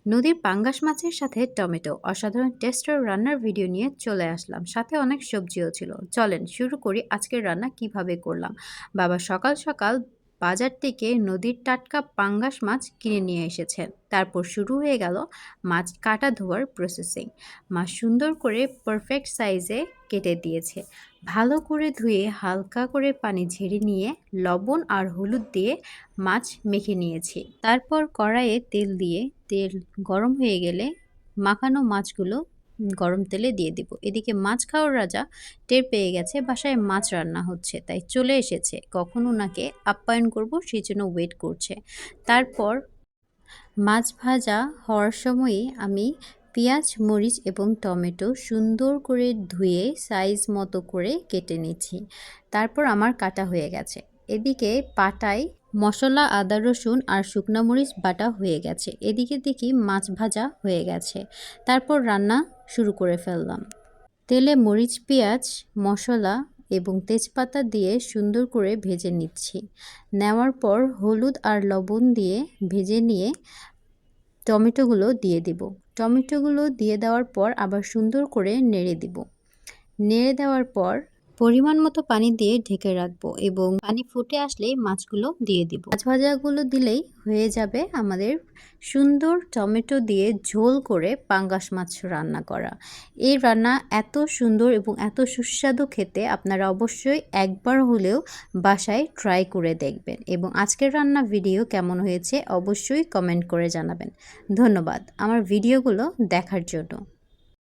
নদীর পাঙ্গাস মাছের সাথে টমেটো অসাধারণ টেস্টের রান্নার ভিডিও নিয়ে চলে আসলাম। সাথে অনেক সবজিও ছিল। চলেন শুরু করি আজকের রান্না কিভাবে করলাম। বাবা সকাল সকাল বাজার থেকে নদীর টাটকা পাঙ্গাস মাছ কিনে নিয়ে এসেছেন। তারপর শুরু হয়ে গেল মাছ কাটা ধোয়ার প্রসেসিং। মাছ সুন্দর করে পারফেক্ট সাইজে কেটে দিয়েছে। ভালো করে ধুয়ে হালকা করে পানি ঝেড়ে নিয়ে লবণ আর হলুদ দিয়ে মাছ মেখে নিয়েছি। তারপর কড়াইয়ে তেল দিয়ে তেল গরম হয়ে গেলে মাখানো মাছগুলো গরম তেলে দিয়ে দিব। এদিকে মাছ খাওয়ার রাজা টের পেয়ে গেছে বাসায় মাছ রান্না হচ্ছে, তাই চলে এসেছে। কখন ওনাকে আপ্যায়ন করব সেই জন্য ওয়েট করছে। তারপর মাছ ভাজা হওয়ার সময়ই আমি পেঁয়াজ, মরিচ এবং টমেটো সুন্দর করে ধুয়ে সাইজ মতো করে কেটে নিচ্ছি। তারপর আমার কাটা হয়ে গেছে। এদিকে পাটায় মশলা, আদা, রসুন আর শুকনো মরিচ বাটা হয়ে গেছে। এদিকে দেখি মাছ ভাজা হয়ে গেছে। তারপর রান্না শুরু করে ফেললাম। তেলে মরিচ, পেঁয়াজ, মশলা এবং তেজপাতা দিয়ে সুন্দর করে ভেজে নিচ্ছি। নেওয়ার পর হলুদ আর লবণ দিয়ে ভেজে নিয়ে টমেটোগুলো দিয়ে দিব। টমেটোগুলো দিয়ে দেওয়ার পর আবার সুন্দর করে নেড়ে দিব। নেড়ে দেওয়ার পর পরিমাণ মতো পানি দিয়ে ঢেকে রাখবো এবং পানি ফুটে আসলেই মাছগুলো দিয়ে দিব। মাছ ভাজাগুলো দিলেই হয়ে যাবে আমাদের সুন্দর টমেটো দিয়ে ঝোল করে পাঙ্গাস মাছ রান্না করা। এই রান্না এত সুন্দর এবং এত সুস্বাদু খেতে, আপনারা অবশ্যই একবার হলেও বাসায় ট্রাই করে দেখবেন। এবং আজকের রান্না ভিডিও কেমন হয়েছে অবশ্যই কমেন্ট করে জানাবেন। ধন্যবাদ আমার ভিডিওগুলো দেখার জন্য।